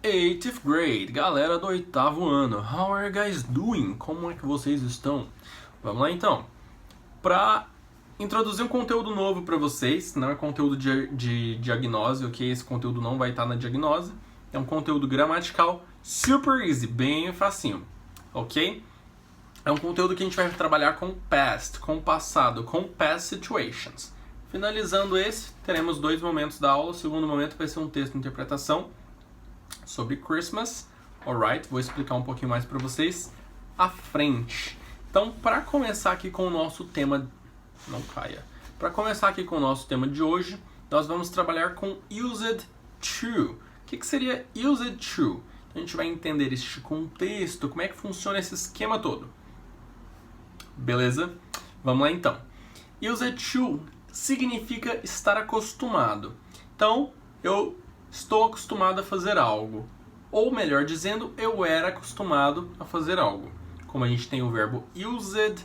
8th grade, galera do oitavo ano. How are you guys doing? Como é que vocês estão? Vamos lá então. Para introduzir um conteúdo novo para vocês, não é conteúdo de diagnose, ok? Esse conteúdo não vai estar na diagnose. É um conteúdo gramatical super easy, bem facinho, ok? É um conteúdo que a gente vai trabalhar com past, com passado, com past situations. Finalizando esse, teremos 2 momentos da aula. O segundo momento vai ser um texto de interpretação sobre Christmas, alright? Vou explicar um pouquinho mais para vocês à frente. Então, para começar aqui com o nosso tema, não caia. Para começar aqui com o nosso tema de hoje, nós vamos trabalhar com used to. O que seria used to? A gente vai entender este contexto, como é que funciona esse esquema todo. Beleza? Vamos lá então. Used to significa estar acostumado. Então, eu estou acostumado a fazer algo. Ou melhor dizendo, eu era acostumado a fazer algo. Como a gente tem o verbo used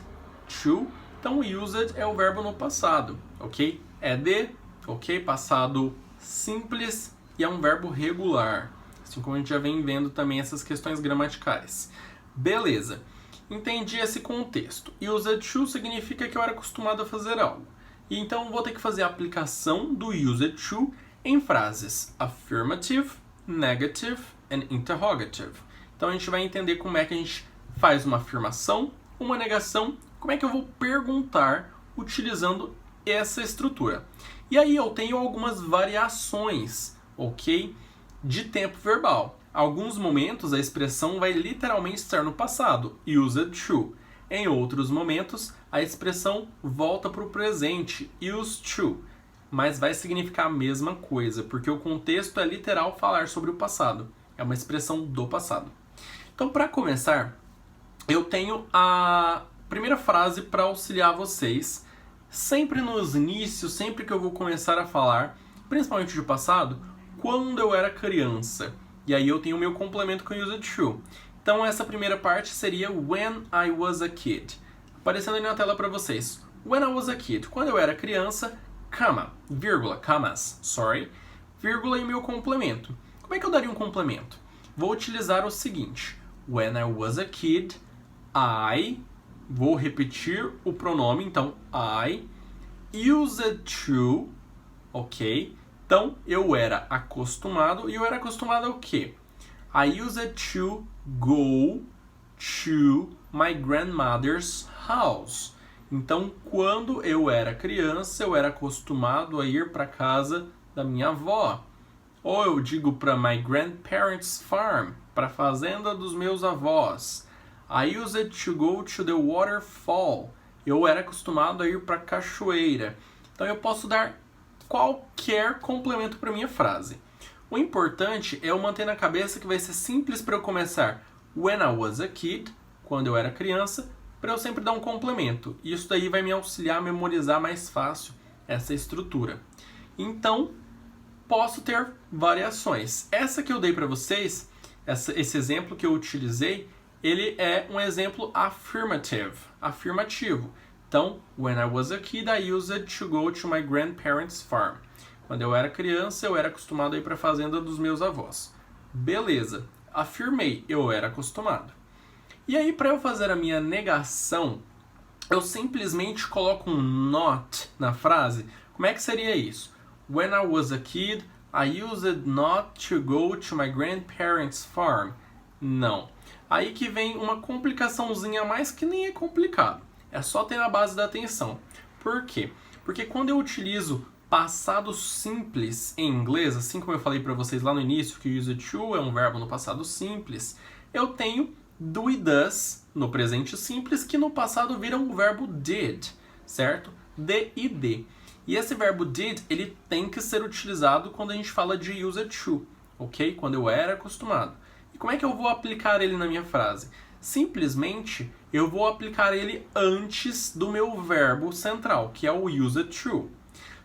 to, então used é o verbo no passado, ok? É de, ok? Passado simples e é um verbo regular. Assim como a gente já vem vendo também essas questões gramaticais. Beleza. Entendi esse contexto. Used to significa que eu era acostumado a fazer algo. E então vou ter que fazer a aplicação do used to em frases affirmative, negative and interrogative. Então a gente vai entender como é que a gente faz uma afirmação, uma negação, como é que eu vou perguntar utilizando essa estrutura. E aí eu tenho algumas variações, ok? De tempo verbal. Alguns momentos a expressão vai literalmente estar no passado, used to. Em outros momentos, a expressão volta para o presente, used to. Mas vai significar a mesma coisa, porque o contexto é literal falar sobre o passado. É uma expressão do passado. Então, para começar, eu tenho a primeira frase para auxiliar vocês. Sempre nos inícios, sempre que eu vou começar a falar, principalmente de passado, quando eu era criança. E aí eu tenho o meu complemento com used to. Então, essa primeira parte seria when I was a kid. Aparecendo aí na tela para vocês. When I was a kid. Quando eu era criança, vírgula e meu complemento. Como é que eu daria um complemento? Vou utilizar o seguinte. When I was a kid, I, vou repetir o pronome, então I, used to, ok? Então, eu era acostumado, e eu era acostumado ao quê? I used to go to my grandmother's house. Então, quando eu era criança, eu era acostumado a ir para casa da minha avó. Ou eu digo para my grandparents' farm, para a fazenda dos meus avós. I used to go to the waterfall. Eu era acostumado a ir para a cachoeira. Então, eu posso dar qualquer complemento para minha frase. O importante é eu manter na cabeça que vai ser simples para eu começar when I was a kid, quando eu era criança, para eu sempre dar um complemento. Isso daí vai me auxiliar a memorizar mais fácil essa estrutura. Então, posso ter variações. Essa que eu dei para vocês, esse exemplo que eu utilizei, ele é um exemplo afirmativo. Então, when I was a kid, I used to go to my grandparents' farm. Quando eu era criança, eu era acostumado a ir para a fazenda dos meus avós. Beleza, afirmei, eu era acostumado. E aí, para eu fazer a minha negação, eu simplesmente coloco um not na frase. Como é que seria isso? When I was a kid, I used not to go to my grandparents' farm. Não. Aí que vem uma complicaçãozinha a mais que nem é complicado. É só ter na base da atenção. Por quê? Porque quando eu utilizo passado simples em inglês, assim como eu falei para vocês lá no início, que used to é um verbo no passado simples, eu tenho do e does no presente simples, que no passado viram o verbo did, certo? D e D. E esse verbo did, ele tem que ser utilizado quando a gente fala de used to, ok? Quando eu era acostumado. E como é que eu vou aplicar ele na minha frase? Simplesmente, eu vou aplicar ele antes do meu verbo central, que é o used to.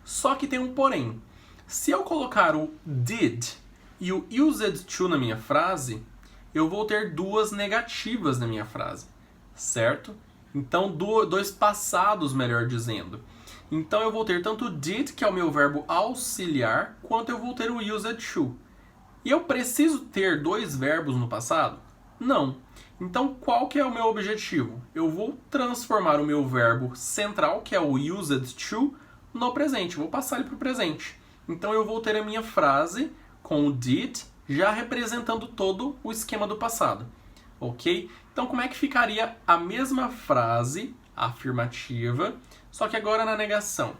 Só que tem um porém. Se eu colocar o did e o used to na minha frase, eu vou ter duas negativas na minha frase, certo? Então, dois passados, melhor dizendo. Então, eu vou ter tanto did, que é o meu verbo auxiliar, quanto eu vou ter o used to. E eu preciso ter dois verbos no passado? Não. Então, qual que é o meu objetivo? Eu vou transformar o meu verbo central, que é o used to, no presente. Vou passar ele para o presente. Então, eu vou ter a minha frase com o did, já representando todo o esquema do passado. Ok? Então, como é que ficaria a mesma frase afirmativa, só que agora na negação?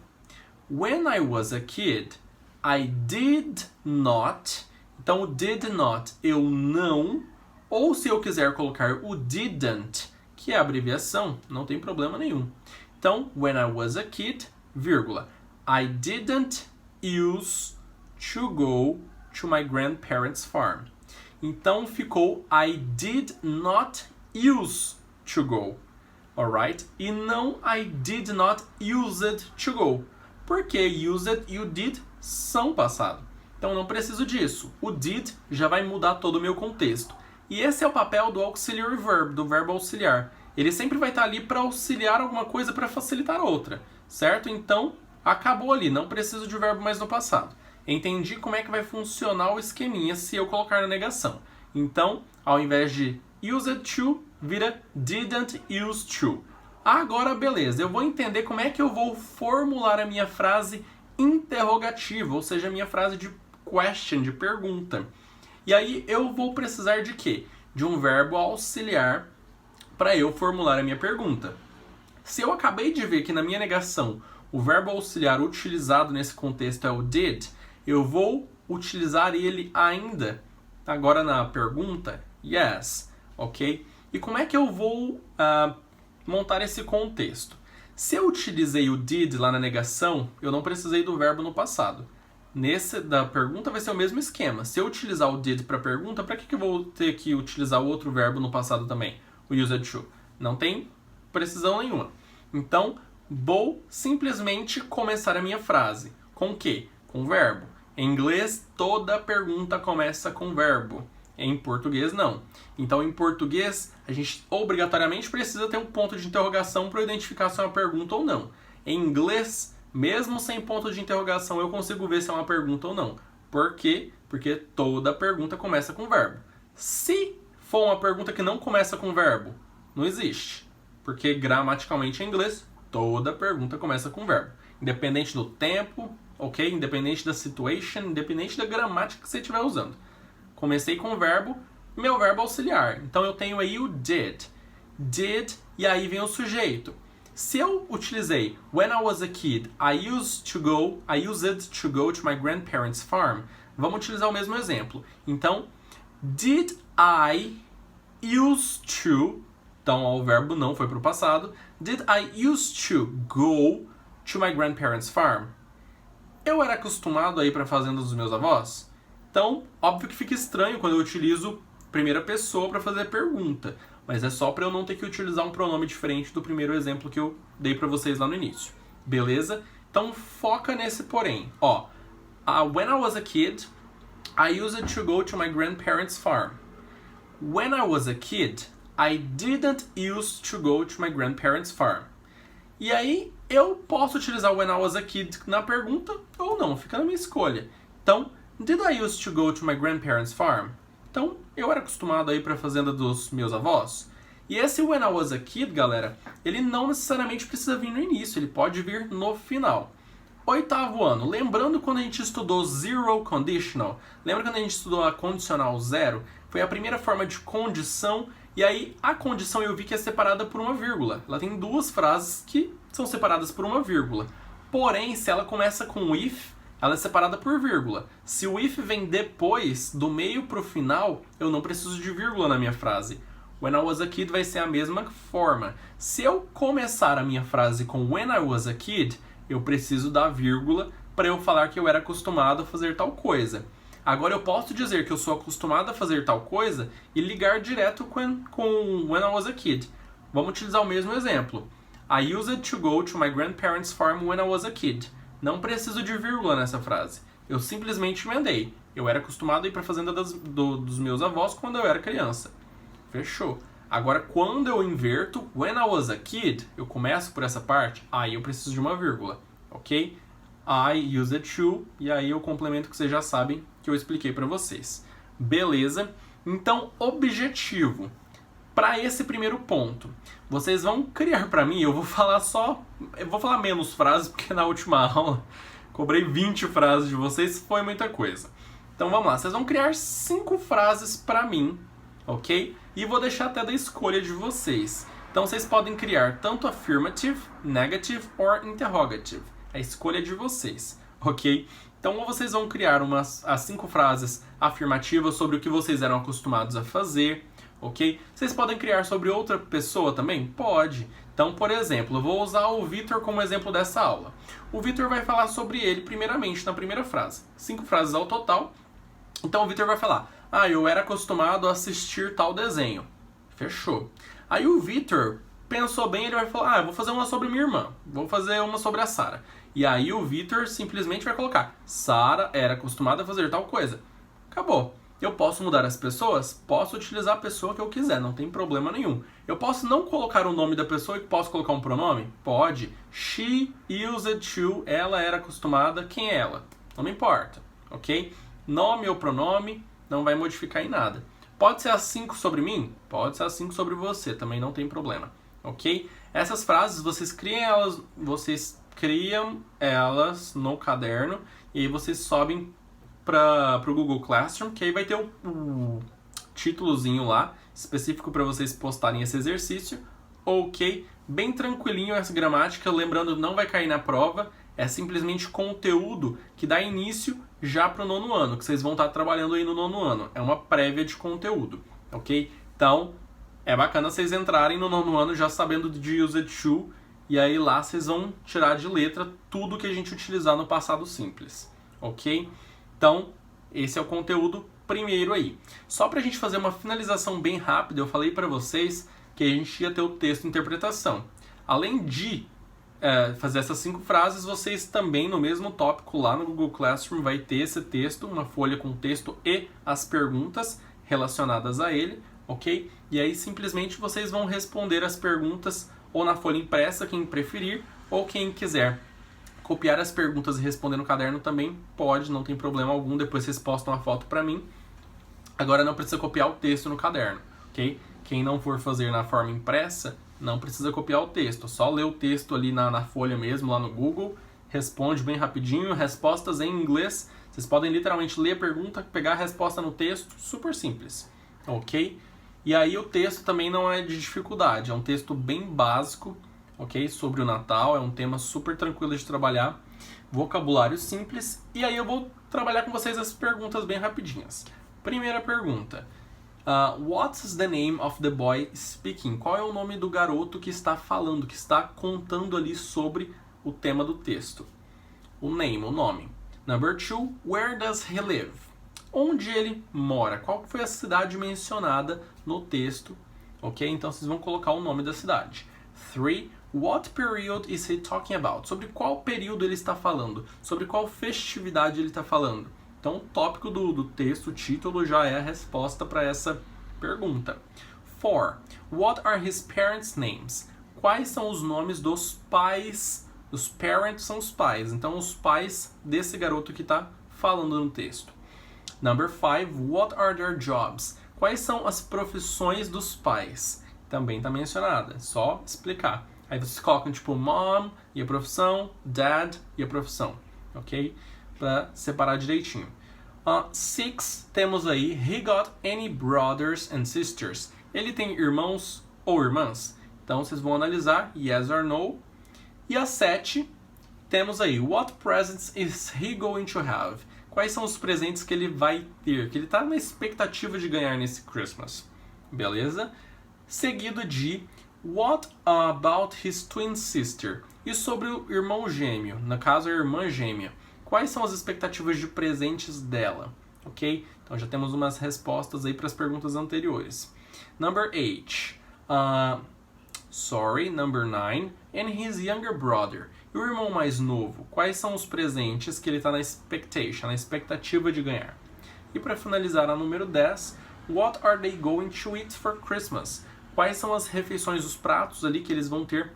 When I was a kid, I did not. Então, o did not, eu não. Ou se eu quiser colocar o didn't, que é a abreviação, não tem problema nenhum. Então, when I was a kid, vírgula, I didn't use to go to my grandparents' farm. Então, ficou I did not use to go. Alright? E não I did not used to go. Porque used e o did são passado. Então, não preciso disso. O did já vai mudar todo o meu contexto. E esse é o papel do auxiliary verb, do verbo auxiliar. Ele sempre vai estar ali para auxiliar alguma coisa para facilitar outra, certo? Então, acabou ali, não preciso de verbo mais no passado. Entendi como é que vai funcionar o esqueminha se eu colocar na negação. Então, ao invés de used to, vira didn't use to. Agora, beleza, eu vou entender como é que eu vou formular a minha frase interrogativa, ou seja, a minha frase de question, de pergunta. E aí eu vou precisar de quê? De um verbo auxiliar para eu formular a minha pergunta. Se eu acabei de ver que na minha negação o verbo auxiliar utilizado nesse contexto é o did, eu vou utilizar ele ainda agora na pergunta, yes, ok? E como é que eu vou montar esse contexto? Se eu utilizei o did lá na negação, eu não precisei do verbo no passado. Nesse da pergunta vai ser o mesmo esquema. Se eu utilizar o did para a pergunta, para que eu vou ter que utilizar o outro verbo no passado também? O used to. Não tem precisão nenhuma. Então, vou simplesmente começar a minha frase. Com o quê? Com verbo. Em inglês, toda pergunta começa com verbo. Em português, não. Então, em português, a gente obrigatoriamente precisa ter um ponto de interrogação para identificar se é uma pergunta ou não. Em inglês, mesmo sem ponto de interrogação, eu consigo ver se é uma pergunta ou não. Por quê? Porque toda pergunta começa com verbo. Se for uma pergunta que não começa com verbo, não existe. Porque gramaticalmente em inglês, toda pergunta começa com verbo. Independente do tempo, ok? Independente da situation, independente da gramática que você estiver usando. Comecei com o verbo, meu verbo auxiliar. Então eu tenho aí o did. Did, e aí vem o sujeito. Se eu utilizei when I was a kid, I used to go to my grandparents' farm, vamos utilizar o mesmo exemplo. Então, did I used to, então o verbo não foi para o passado, did I used to go to my grandparents' farm? Eu era acostumado a ir para a fazenda dos meus avós? Então, óbvio que fica estranho quando eu utilizo primeira pessoa para fazer a pergunta. Mas é só para eu não ter que utilizar um pronome diferente do primeiro exemplo que eu dei para vocês lá no início. Beleza? Então foca nesse porém. Ó, when I was a kid, I used to go to my grandparents' farm. When I was a kid, I didn't use to go to my grandparents' farm. E aí eu posso utilizar when I was a kid na pergunta ou não, fica na minha escolha. Então, did I use to go to my grandparents' farm? Então, eu era acostumado a ir para a fazenda dos meus avós. E esse when I was a kid, galera, ele não necessariamente precisa vir no início, ele pode vir no final. 8º ano, lembrando quando a gente estudou zero conditional? Lembra quando a gente estudou a condicional zero? Foi a primeira forma de condição, e aí a condição eu vi que é separada por uma vírgula. Ela tem duas frases que são separadas por uma vírgula. Porém, se ela começa com if, ela é separada por vírgula. Se o if vem depois, do meio para o final, eu não preciso de vírgula na minha frase. When I was a kid vai ser a mesma forma. Se eu começar a minha frase com when I was a kid, eu preciso da vírgula para eu falar que eu era acostumado a fazer tal coisa. Agora eu posso dizer que eu sou acostumado a fazer tal coisa e ligar direto com when I was a kid. Vamos utilizar o mesmo exemplo. I used to go to my grandparents' farm when I was a kid. Não preciso de vírgula nessa frase. Eu simplesmente emendei. Eu era acostumado a ir para a fazenda dos meus avós quando eu era criança. Fechou. Agora, quando eu inverto, when I was a kid, eu começo por essa parte, aí eu preciso de uma vírgula, ok? I used to, e aí eu complemento que vocês já sabem que eu expliquei para vocês. Beleza? Então, objetivo. Para esse primeiro ponto, vocês vão criar para mim, eu vou falar menos frases, porque na última aula cobrei 20 frases de vocês, foi muita coisa. Então vamos lá, vocês vão criar 5 frases para mim, ok? E vou deixar até da escolha de vocês. Então vocês podem criar tanto affirmative, negative or interrogative. É a escolha de vocês, ok? Então ou vocês vão criar as 5 frases afirmativas sobre o que vocês eram acostumados a fazer, ok? Vocês podem criar sobre outra pessoa também? Pode. Então, por exemplo, eu vou usar o Vitor como exemplo dessa aula. O Vitor vai falar sobre ele primeiramente na primeira frase. 5 frases ao total. Então o Vitor vai falar: eu era acostumado a assistir tal desenho. Fechou. Aí o Vitor pensou bem, ele vai falar: eu vou fazer uma sobre minha irmã. Vou fazer uma sobre a Sara. E aí o Vitor simplesmente vai colocar: Sara era acostumada a fazer tal coisa. Acabou. Eu posso mudar as pessoas? Posso utilizar a pessoa que eu quiser, não tem problema nenhum. Eu posso não colocar o nome da pessoa e posso colocar um pronome? Pode. She used to, ela era acostumada, quem é ela? Não me importa, ok? Nome ou pronome, não vai modificar em nada. Pode ser as 5 sobre mim? Pode ser as 5 sobre você, também não tem problema, ok? Essas frases, vocês criam elas no caderno e aí vocês sobem para o Google Classroom, que aí vai ter o títulozinho lá, específico para vocês postarem esse exercício, ok? Bem tranquilinho essa gramática, lembrando, não vai cair na prova, é simplesmente conteúdo que dá início já para o 9º ano, que vocês vão estar trabalhando aí no 9º ano, é uma prévia de conteúdo, ok? Então, é bacana vocês entrarem no 9º ano já sabendo de used to, e aí lá vocês vão tirar de letra tudo que a gente utilizar no passado simples, ok? Então, esse é o conteúdo primeiro aí. Só para a gente fazer uma finalização bem rápida, eu falei para vocês que a gente ia ter o texto interpretação. Além de fazer essas 5 frases, vocês também no mesmo tópico lá no Google Classroom vai ter esse texto, uma folha com texto e as perguntas relacionadas a ele, ok? E aí simplesmente vocês vão responder as perguntas ou na folha impressa, quem preferir, ou quem quiser copiar as perguntas e responder no caderno também pode, não tem problema algum. Depois vocês postam a foto para mim. Agora não precisa copiar o texto no caderno, ok? Quem não for fazer na forma impressa, não precisa copiar o texto. Só ler o texto ali na folha mesmo, lá no Google. Responde bem rapidinho. Respostas em inglês. Vocês podem literalmente ler a pergunta, pegar a resposta no texto. Super simples, ok? E aí o texto também não é de dificuldade. É um texto bem básico, ok? Sobre o Natal, é um tema super tranquilo de trabalhar, vocabulário simples, e aí eu vou trabalhar com vocês as perguntas bem rapidinhas. Primeira pergunta, what's the name of the boy speaking? Qual é o nome do garoto que está falando, que está contando ali sobre o tema do texto? O name, o nome. Number 2, where does he live? Onde ele mora? Qual foi a cidade mencionada no texto? Ok? Então vocês vão colocar o nome da cidade. 3, what period is he talking about? Sobre qual período ele está falando? Sobre qual festividade ele está falando? Então, o tópico do texto, o título, já é a resposta para essa pergunta. 4. What are his parents' names? Quais são os nomes dos pais? Os parents são os pais. Então, os pais desse garoto que está falando no texto. Number 5. What are their jobs? Quais são as profissões dos pais? Também está mencionada. É só explicar. Aí vocês colocam tipo mom e a profissão, dad e a profissão, ok? Para separar direitinho. 6, temos aí, he got any brothers and sisters? Ele tem irmãos ou irmãs? Então vocês vão analisar, yes or no. E a 7, temos aí, what presents is he going to have? Quais são os presentes que ele vai ter, que ele está na expectativa de ganhar nesse Christmas? Beleza? Seguido de what about his twin sister? E sobre o irmão gêmeo, no caso a irmã gêmea. Quais são as expectativas de presentes dela? Ok? Então já temos umas respostas aí para as perguntas anteriores. Number 8. Number 9. And his younger brother. E o irmão mais novo? Quais são os presentes que ele está na expectativa de ganhar? E para finalizar, a número 10. What are they going to eat for Christmas? Quais são as refeições, os pratos ali que eles vão ter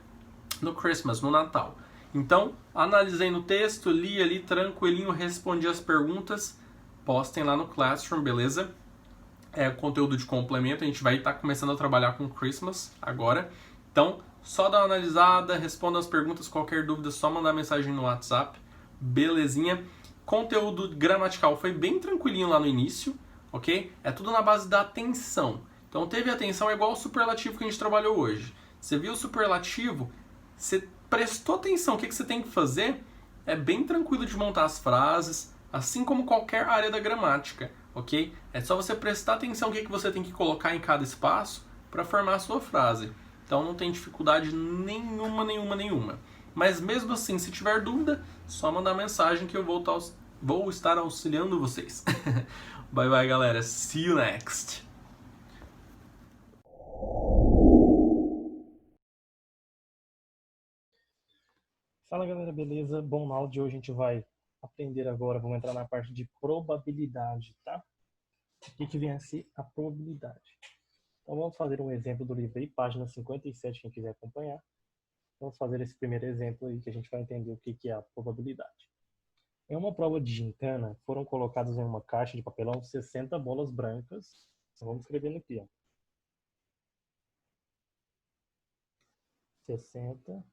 no Christmas, no Natal? Então, analisei no texto, li ali tranquilinho, respondi as perguntas, postem lá no Classroom, beleza? é conteúdo de complemento. A gente vai estar começando a trabalhar com Christmas agora. Então, só dá uma analisada, responda as perguntas, qualquer dúvida, só mandar mensagem no WhatsApp. Belezinha. Conteúdo gramatical foi bem tranquilinho lá no início, ok? É tudo na base da atenção. Então, teve atenção, é igual o superlativo que a gente trabalhou hoje. Você viu o superlativo, você prestou atenção, o que você tem que fazer? É bem tranquilo de montar as frases, assim como qualquer área da gramática, ok? É só você prestar atenção no que você tem que colocar em cada espaço para formar a sua frase. Então não tem dificuldade nenhuma. Mas mesmo assim, se tiver dúvida, só mandar mensagem que eu vou estar auxiliando vocês. Bye bye, galera. See you next. Fala galera, beleza? Bom, na aula de hoje a gente vai aprender agora, vamos entrar na parte de probabilidade, tá? O que vem a ser a probabilidade? Então vamos fazer um exemplo do livro aí, página 57, quem quiser acompanhar. Vamos fazer esse primeiro exemplo aí que a gente vai entender o que é a probabilidade. Em uma prova de gincana, foram colocadas em uma caixa de papelão 60 bolas brancas. Então, vamos escrevendo aqui, ó. 60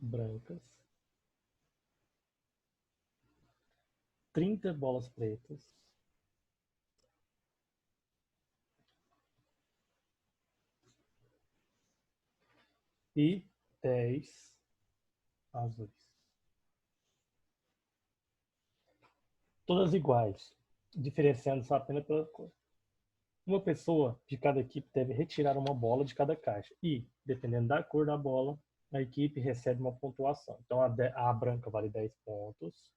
brancas, 30 bolas pretas, e 10 azuis. Todas iguais, diferenciando-se apenas pela cor. Uma pessoa de cada equipe deve retirar uma bola de cada caixa e, dependendo da cor da bola, a equipe recebe uma pontuação. Então a branca vale 10 pontos,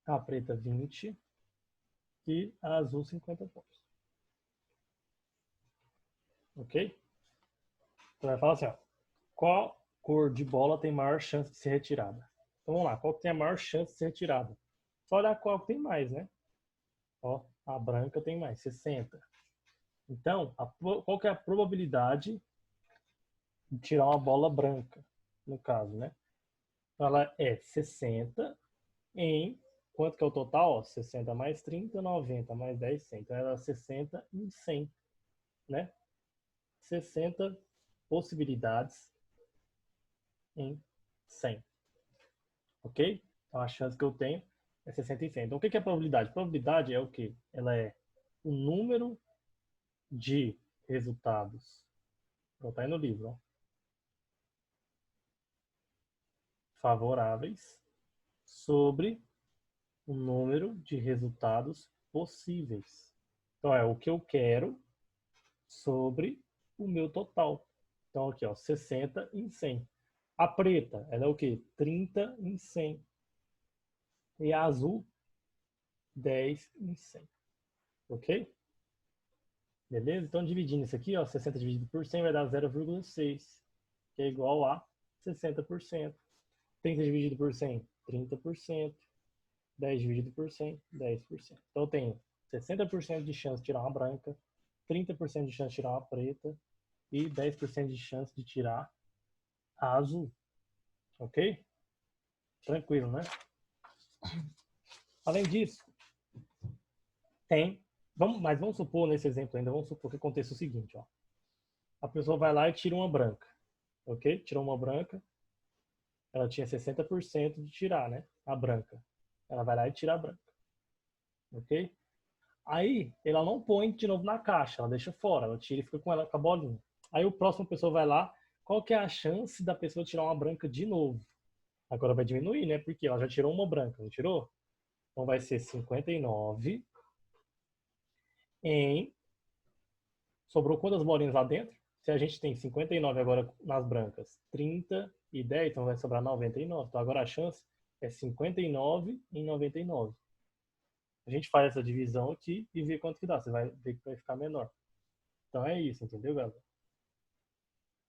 a preta 20 e a azul 50 pontos. Ok? Então vai falar assim, ó, qual cor de bola tem maior chance de ser retirada? Então vamos lá, qual que tem a maior chance de ser retirada? Só olhar qual que tem mais, né? Ó, a branca tem mais, 60. Então, qual que é a probabilidade de tirar uma bola branca, no caso, né? Ela é 60 em... Quanto que é o total? Ó, 60 mais 30, 90 mais 10, 100. Então, ela é 60 em 100, né? 60 possibilidades em 100. Ok? Então, a chance que eu tenho é 60 em 100. Então, o que é probabilidade? Probabilidade é o quê? Ela é o número de resultados. Vou botar aí no livro, ó. Favoráveis sobre o número de resultados possíveis. Então, é o que eu quero sobre o meu total. Então, aqui, ó, 60 em 100. A preta, ela é o quê? 30 em 100. E a azul, 10 em 100. Ok? Beleza? Então, dividindo isso aqui, ó, 60 dividido por 100 vai dar 0,6, que é igual a 60%. 30 dividido por 100, 30%. 10 dividido por 100, 10%. Então eu tenho 60% de chance de tirar uma branca, 30% de chance de tirar uma preta e 10% de chance de tirar a azul. Ok? Tranquilo, né? Além disso, mas vamos supor nesse exemplo ainda, vamos supor que aconteça o seguinte, ó. A pessoa vai lá e tira uma branca. Ok? Tirou uma branca, ela tinha 60% de tirar, né? A branca. Ela vai lá e tira a branca. Ok? Aí, ela não põe de novo na caixa, ela deixa fora, ela tira e fica com ela com a bolinha. Aí o próximo pessoa vai lá, qual que é a chance da pessoa tirar uma branca de novo? Agora vai diminuir, né? Porque ela já tirou uma branca, não tirou? Então vai ser 59 em... Sobrou quantas bolinhas lá dentro? Se a gente tem 59 agora nas brancas, 30 e 10, então vai sobrar 99. Então agora a chance é 59 em 99. A gente faz essa divisão aqui e vê quanto que dá. Você vai ver que vai ficar menor. Então é isso, entendeu, galera?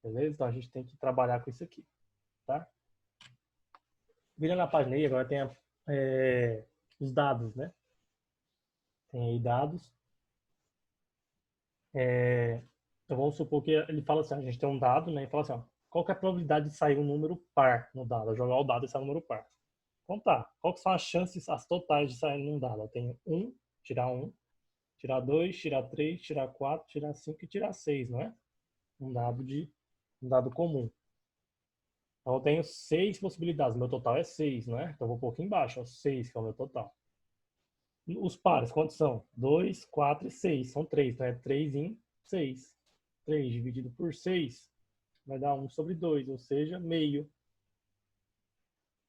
Beleza? Então a gente tem que trabalhar com isso aqui, tá? Virando a página aí, agora tem os dados, né? Tem aí dados. Então vamos supor que ele fala assim, a gente tem um dado, né? E fala assim, ó, qual que é a probabilidade de sair um número par no dado? Eu jogar o dado e sair um número par. Então tá, qual que são as chances, as totais de sair num dado? Eu tenho 1, tirar 1, tirar 2, tirar 3, tirar 4, tirar 5 e tirar 6, não é? Um dado comum. Então eu tenho 6 possibilidades, meu total é 6, não é? Então eu vou um pouco embaixo, ó, 6 que é o meu total. Os pares, quantos são? 2, 4 e 6, são 3, então é 3 em 6. 3 dividido por 6 vai dar 1 sobre 2, ou seja, meio,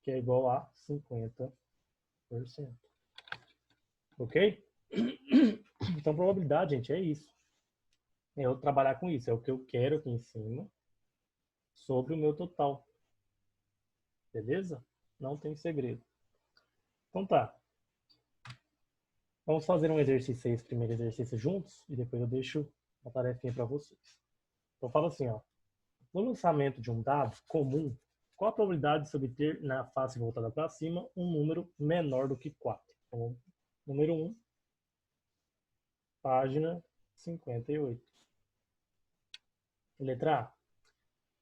que é igual a 50%. Ok? Então, probabilidade, gente, é isso. É eu trabalhar com isso, é o que eu quero aqui em cima sobre o meu total. Beleza? Não tem segredo. Então tá. Vamos fazer um exercício aí, esse primeiro exercício juntos, e depois eu deixo uma tarefinha para vocês. Então fala assim, ó. No lançamento de um dado comum, qual a probabilidade de se obter na face voltada para cima um número menor do que 4? Então, número 1, página 58. Letra A.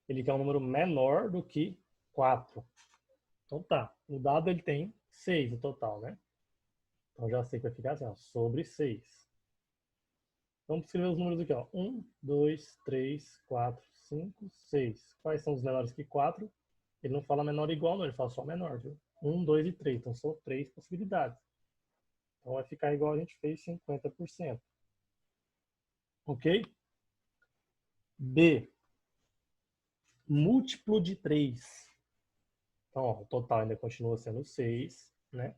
Ele quer um número menor do que 4. Então tá, o dado ele tem 6 no total, né? Então já sei que vai ficar assim, ó, sobre 6. Vamos escrever os números aqui, ó. 1, 2, 3, 4, 5, 6. Quais são os menores que 4? Ele não fala menor igual, não, ele fala só menor, viu? 1, 2 e 3. Então são 3 possibilidades. Então vai ficar igual a gente fez, 50%. Ok? B. Múltiplo de 3. Então, ó, o total ainda continua sendo 6, né?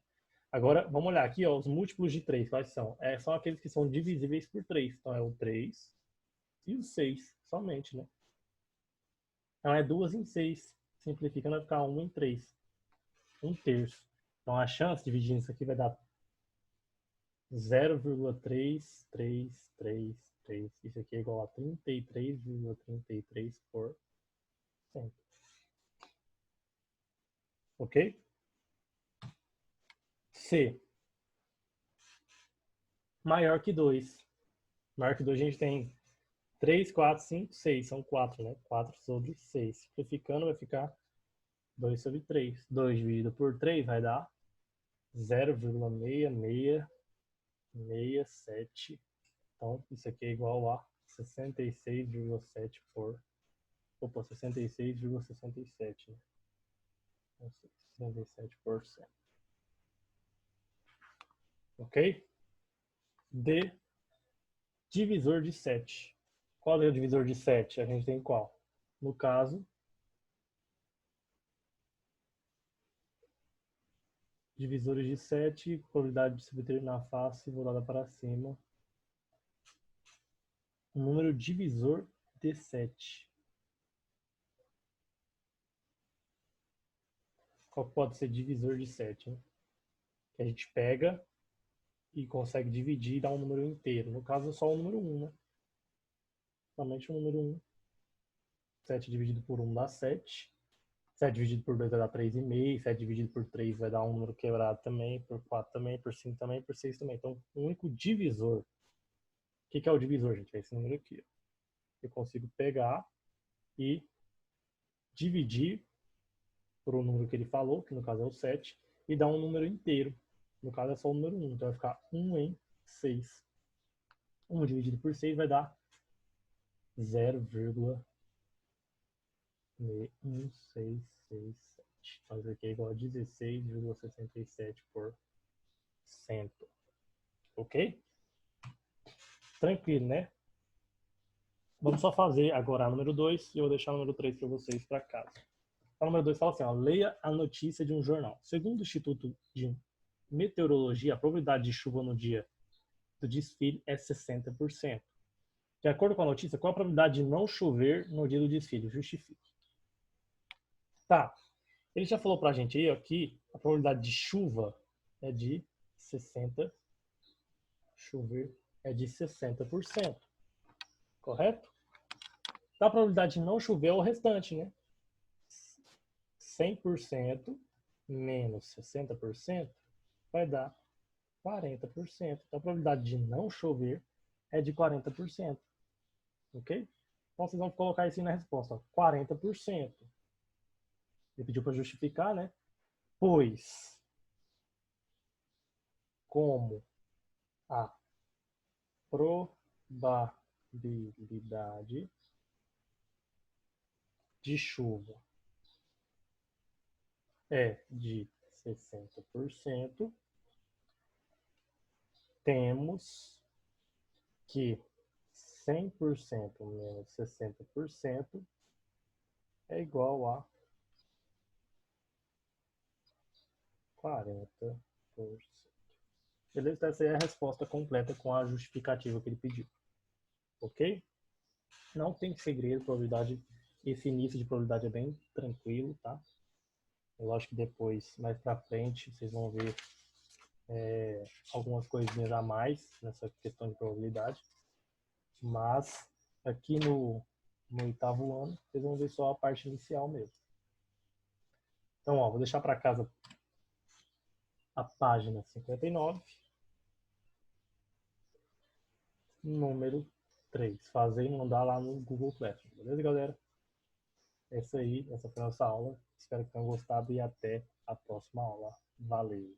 Agora, vamos olhar aqui, ó, os múltiplos de 3, quais são? São aqueles que são divisíveis por 3. Então, é o 3 e o 6, somente, né? Então, é 2 em 6. Simplificando, vai ficar 1 em 3. 1/3. Então, a chance, dividindo isso aqui, vai dar 0,3333. Isso aqui é igual a 33,33%. Ok? C. Maior que 2. Maior que 2 a gente tem 3, 4, 5, 6. São 4, né? 4 sobre 6. Simplificando vai ficar 2 sobre 3. 2 dividido por 3 vai dar 0,6667. Então, isso aqui é igual a 66,7 por... Opa, 66,67. Né? 67%. Ok? D. Divisor de 7. Qual é o divisor de 7? A gente tem qual? No caso, divisores de 7, probabilidade de se obter na face voltada para cima. Um número divisor de 7. Qual pode ser divisor de 7? Hein? Que a gente pega e consegue dividir e dar um número inteiro. No caso, é só o número 1, né? Somente o número 1. 7 dividido por 1 dá 7. 7 dividido por 2 vai dar 3,5. 7 dividido por 3 vai dar um número quebrado também. Por 4 também. Por 5 também. Por 6 também. Então, o único divisor. O que é o divisor, gente? É esse número aqui. Eu consigo pegar e dividir por um número que ele falou, que no caso é o 7, e dar um número inteiro. No caso é só o número 1. Então vai ficar 1 em 6. 1 dividido por 6 vai dar 0,1667. Então isso aqui é igual a 16,67%. Ok? Tranquilo, né? Vamos só fazer agora a número 2 e eu vou deixar o número 3 para vocês para casa. A número 2 fala assim, ó, leia a notícia de um jornal. Segundo o Instituto de Meteorologia, a probabilidade de chuva no dia do desfile é 60%. De acordo com a notícia, qual a probabilidade de não chover no dia do desfile? Justifique. Tá. Ele já falou pra gente aí, ó, que a probabilidade de chuva é de 60%. Chover é de 60%. Correto? Então, a probabilidade de não chover é o restante, né? 100% menos 60% vai dar 40%. Então, a probabilidade de não chover é de 40%. Ok? Então, vocês vão colocar isso aí na resposta. Ó, 40%. Ele pediu para justificar, né? pois como a probabilidade de chuva é de 60%, temos que 100% menos 60% é igual a 40%. Beleza? Essa é a resposta completa com a justificativa que ele pediu. Ok? Não tem segredo, probabilidade. Esse início de probabilidade é bem tranquilo, tá? Eu acho que depois, mais pra frente, vocês vão ver algumas coisinhas a mais nessa questão de probabilidade. Mas aqui no 8º ano, vocês vão ver só a parte inicial mesmo. Então, ó, vou deixar para casa a página 59, número 3. Fazer e mandar lá no Google Classroom. Beleza, galera? Essa foi a nossa aula. Espero que tenham gostado e até a próxima aula. Valeu!